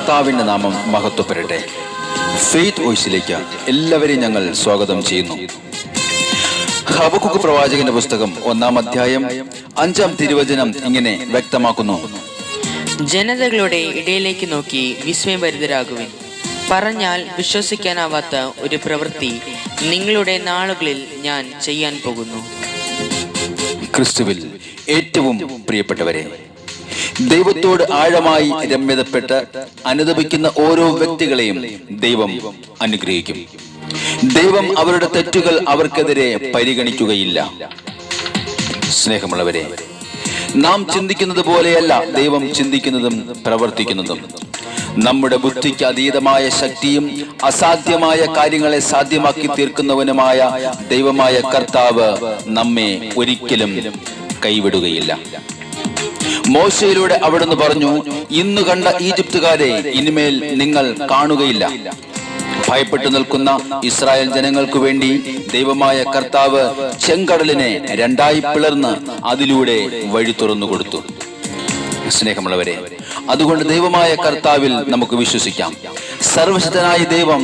കർത്താവിൻ്റെ നാമം മഹത്വപ്പെടട്ടെ. ഫെയ്ത്ത് വോയിസിലേക്ക് എല്ലാവരെയും ഞങ്ങൾ സ്വാഗതം ചെയ്യുന്നു. ഹബക്കൂക്ക് പ്രവാചകന്റെ പുസ്തകം 1-ാം അധ്യായം 5-ാം തിരുവചനം ഇങ്ങനെ വ്യക്തമാക്കുന്നു: ജനതകളുടെ ഇടയിലേക്ക് നോക്കി വിസ്മയഭരിതരാകുവിൻ. പറഞ്ഞാൽ വിശ്വസിക്കാനാവാത്ത ഒരു പ്രവൃത്തി നിങ്ങളുടെ നാളുകളിൽ ഞാൻ ചെയ്യാൻ പോകുന്നു. ക്രിസ്തുവിൽ ഏറ്റവും പ്രിയപ്പെട്ടവരെ, ദൈവത്തോട് ആഴമായി രമ്യതപ്പെട്ട് അനുദപിക്കുന്ന ഓരോ വ്യക്തികളെയും ദൈവം അനുഗ്രഹിക്കും. ദൈവം അവരുടെ തെറ്റുകൾ അവർക്കെതിരെ പരിഗണിക്കുകയില്ല. സ്നേഹമുള്ളവരെ, നാം ചിന്തിക്കുന്നത് പോലെയല്ല ദൈവം ചിന്തിക്കുന്നതും പ്രവർത്തിക്കുന്നതും. നമ്മുടെ ബുദ്ധിക്ക് അതീതമായ ശക്തിയും അസാധ്യമായ കാര്യങ്ങളെ സാധ്യമാക്കി തീർക്കുന്നവനുമായ ദൈവമായ കർത്താവ് നമ്മെ ഒരിക്കലും കൈവിടുകയില്ല. മോശയിലൂടെ അവിടുന്ന് പറഞ്ഞു, ഇന്ന് കണ്ട ഈജിപ്തുകാരെ ഇനിമേൽ നിങ്ങൾ കാണുകയില്ല. ഭയപ്പെട്ടു നിൽക്കുന്ന ഇസ്രായേൽ ജനങ്ങൾക്ക് വേണ്ടി ദൈവമായ കർത്താവ് ചെങ്കടലിനെ രണ്ടായി പിളർന്ന് അതിലൂടെ വഴി തുറന്നു കൊടുത്തു. സ്നേഹമുള്ളവരെ, അതുകൊണ്ട് ദൈവമായ കർത്താവിൽ നമുക്ക് വിശ്വസിക്കാം. സർവശക്തനായ ദൈവം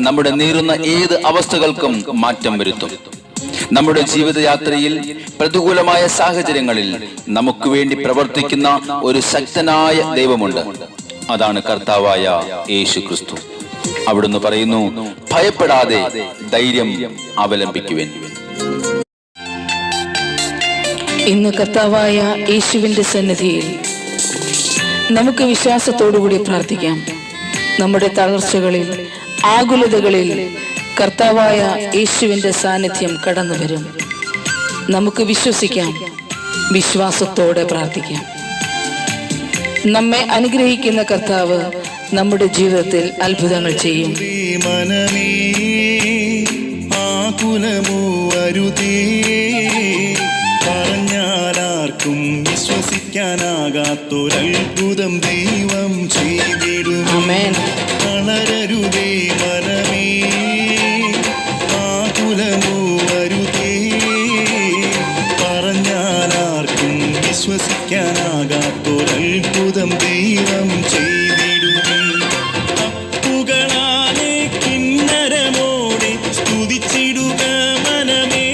നമ്മുടെ നേരുന്ന ഏത് അവസ്ഥകൾക്കും മാറ്റം വരുത്തും. നമ്മുടെ ജീവിതയാത്രയിൽ പ്രതികൂലമായ സാഹചര്യങ്ങളിൽ നമുക്ക് വേണ്ടി പ്രവർത്തിക്കുന്ന ഒരു ശക്തനായ ദൈവമുണ്ട്. അതാണ് കർത്താവായ യേശു ക്രിസ്തു. അവിടുന്ന് പറയുന്നു, ഭയപ്പെടാതെ ധൈര്യം അവലംബിക്കുവിൻ. ഇന്ന് കർത്താവായ യേശുവിന്റെ സന്നിധിയിൽ നമുക്ക് വിശ്വാസത്തോടുകൂടി പ്രാർത്ഥിക്കാം. നമ്മുടെ തളർച്ചകളിൽ, ആകുലതകളിൽ കർത്താവായ യേശുവിന്റെ സാന്നിധ്യം കടന്നു വരും. നമുക്ക് വിശ്വസിക്കാം, വിശ്വാസത്തോടെ പ്രാർത്ഥിക്കാം. നമ്മെ അനുഗ്രഹിക്കുന്ന കർത്താവ് നമ്മുടെ ജീവിതത്തിൽ അത്ഭുതങ്ങൾ ചെയ്യും. പറഞ്ഞാലാർക്കും വിശ്വസിക്കാനാകാത്തൊരത്ഭുതം ദൈവം ചെയ്തിടും. ആമേൻ. വളരരുതേ മനമേ, ആകുലമോ വരുതേ. പറഞ്ഞാലാർക്കും വിശ്വസിക്കാനാകാത്തൊരത്ഭുതം ദൈവം ചെയ്തിടും. അപ്പുകളാലെ കിന്നരമോടെ സ്തുതിച്ചിടുക മനമേ.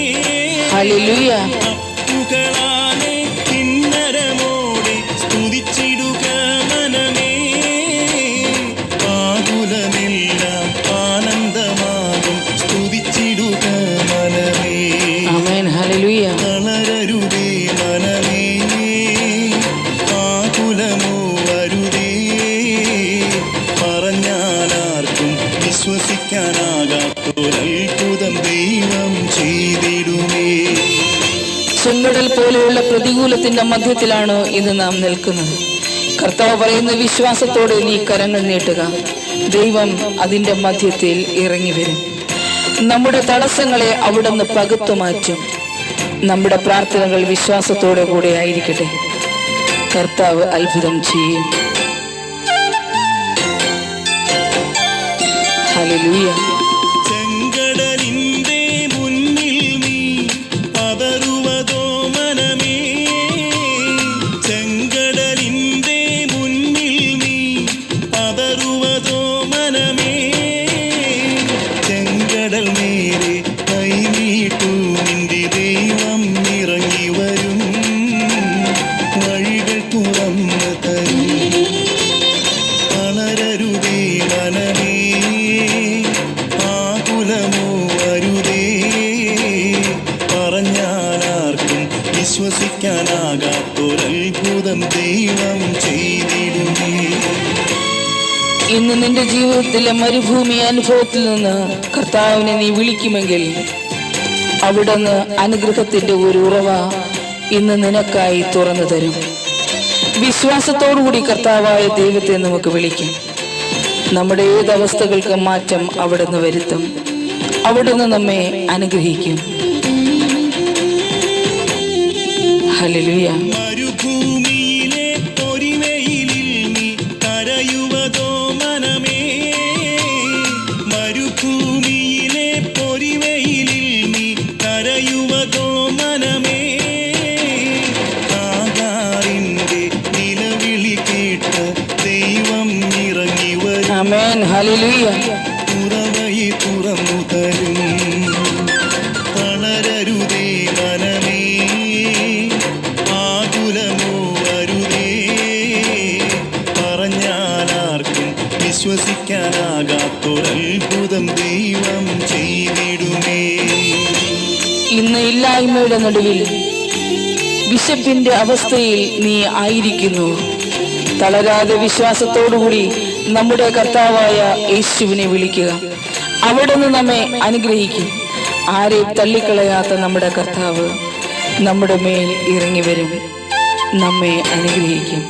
ഹല്ലേലൂയ. അപ്പുകളാലെ കിന്നരമോടെ സ്തുതിച്ചിടുക മനമേ. ആകുലമെല്ലാം ആനന്ദമാകും സ്തുതിച്ചിടുക മനമേ. ആമേൻ. ഹല്ലേലൂയ. തളരരുതേ മനമേ, ആകുലമോ വരുതേ. പറഞ്ഞാലാർക്കും വിശ്വസിക്കാനാകാത്തൊരത്ഭുതം ദൈവം ചെയ്തിടുമേ. ചെങ്കടൽ പോലെയുള്ള പ്രതികൂലത്തിന്റെ മധ്യത്തിലാണ് ഇന്ന് നാം നിൽക്കുന്നത്. കർത്താവ് പറയുന്ന വിശ്വാസത്തോടെ നീ കരങ്ങൾ നീട്ടുക. ദൈവം അതിന്റെ മധ്യത്തിൽ ഇറങ്ങി വരും. നമ്മുടെ തടസ്സങ്ങളെ അവിടുന്ന് പകുത്തു മാറ്റും. നമ്മുടെ പ്രാർത്ഥനകൾ വിശ്വാസത്തോടെ കൂടെ ആയിരിക്കട്ടെ. കർത്താവ് അത്ഭുതം ചെയ്യും. ഹല്ലേലൂയ. ചെങ്കടലിന്റെ മുന്നിൽ നീ പതറുവതോ മനമേ. ചെങ്കടലിന്റെ മുന്നിൽ നീ പതറുവതോ മനമേ. ചെങ്കടൽ നേരെ കൈനീട്ടു, നിന്റെ ദൈവം ഇറങ്ങി വരും. വഴികൾ തുറന്നു തരും. വളരരുതേ മനമേ, ആകുലമോ വരുതേ. പറഞ്ഞാലാർക്കും വിശ്വസിക്കാനാകാത്തൊരത്ഭുതം ദൈവം ചെയ്തിടുമേ. ഇന്ന് നിന്റെ ജീവിതത്തിലെ മരുഭൂമി അനുഭവത്തിൽ നിന്ന് കർത്താവിനെ നീ വിളിക്കുമെങ്കിൽ അവിടുന്ന് അനുഗ്രഹത്തിന്റെ ഒരു ഉറവ ഇന്ന് നിനക്കായി തുറന്നു തരും. വിശ്വാസത്തോടുകൂടി കർത്താവായ ദൈവത്തെ നമുക്ക് വിളിക്കാം. നമ്മുടെ ഏത് അവസ്ഥകൾക്ക് മാറ്റം അവിടുന്ന് വരുത്തും. അവിടുന്ന് നമ്മെ അനുഗ്രഹിക്കും. ഹല്ലേലൂയ. മരുഭൂമിയിലെ പൊരിവെയിലിൽ നീ കരയുവതോ മനമേ. മരുഭൂമിയിലെ പൊരിവെയിലിൽ നീ കരയുവതോ മനമേ. ആകാറിന്റെ നിലവിളി കേട്ട് ദൈവം ഇറങ്ങി ഹല്ലേലൂയ. ഉറവയി തുറന്നു തരും. തളരരുതേ മനമേ, ആകുലമോ അരുതേ, പറഞ്ഞാലാർക്കും വിശ്വസിക്കാനാകാത്തൊരത്ഭുതം ദൈവം ചെയ്തിടുമേ. ഇന്ന് ഇല്ലായ്മയുടെ നടുവിൽ വിശപ്പിന്റെ അവസ്ഥയിൽ നീ ആയിരിക്കുന്നു. തളരാതെ വിശ്വാസത്തോടുകൂടി നമ്മുടെ കർത്താവായ യേശുവിനെ വിളിക്കുക. അവിടുന്ന് നമ്മെ അനുഗ്രഹിക്കും. ആരെയും തള്ളിക്കളയാത്ത നമ്മുടെ കർത്താവ് നമ്മുടെ മേൽ ഇറങ്ങി വരും, നമ്മെ അനുഗ്രഹിക്കും.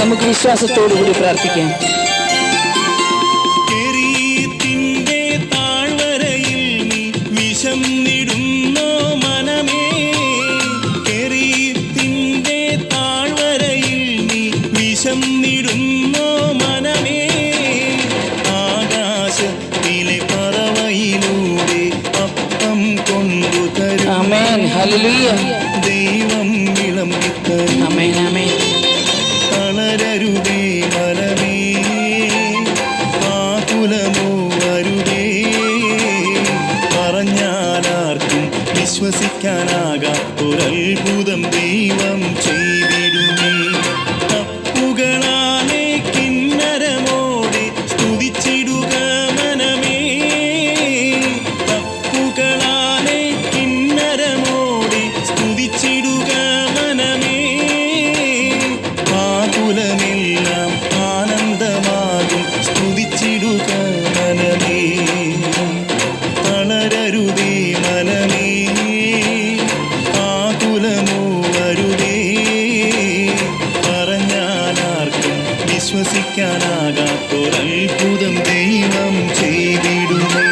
നമുക്ക് വിശ്വാസത്തോടുകൂടി പ്രാർത്ഥിക്കാം. കെരീത്തിന്റെ താഴ്വരയിൽ നീ വിശന്നിടുന്നോ മനമേ, കെരീത്തിന്റെ താഴ്വരയിൽ നീ വിശന്നിടുന്നോ മനമേ, ആകാശത്തിലെ പറവയിലൂടെ അപ്പം കൊണ്ടുതരും. ആമേൻ. ഹല്ലേലൂയ. ദൈവം വിളമ്പിത്തരും. ആമേൻ. ആമേൻ. തളരരുതേ മനമേ, ആകുലമോ അരുതേ, പറഞ്ഞാലാർക്കും വിശ്വസിക്കാനാകാത്തൊരത്ഭുതം ദൈവം ചെയ്തിടുമേ. തപ്പുകളാലെ കിന്നരമോടെ സ്തുതിച്ചിടുക മനമേ, തപ്പുകളാലെ കിന്നരമോടെ സ്തുതിച്ചിടുക മനമേ, ആകുലമെല്ലാം ആനന്ദമാകും സ്തുതിച്ചിടുക മനമേ. തളരരുതേ മനമേ, ആകുലമോ അരുതേ, പറഞ്ഞാലാർക്കും വിശ്വസിക്കാനാകാത്തൊരത്ഭുതം ദൈവം ചെയ്തിടുമേ.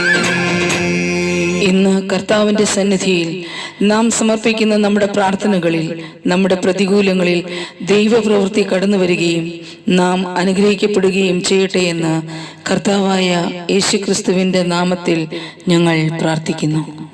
ഇന്ന് കർത്താവിന്റെ സന്നിധിയിൽ നാം സമർപ്പിക്കുന്ന നമ്മുടെ പ്രാർത്ഥനകളിൽ, നമ്മുടെ പ്രതികൂലങ്ങളിൽ ദൈവപ്രവൃത്തി കടന്നു വരികയും നാം അനുഗ്രഹിക്കപ്പെടുകയും ചെയ്യട്ടെ എന്ന് കർത്താവായ യേശുക്രിസ്തുവിന്റെ നാമത്തിൽ ഞങ്ങൾ പ്രാർത്ഥിക്കുന്നു.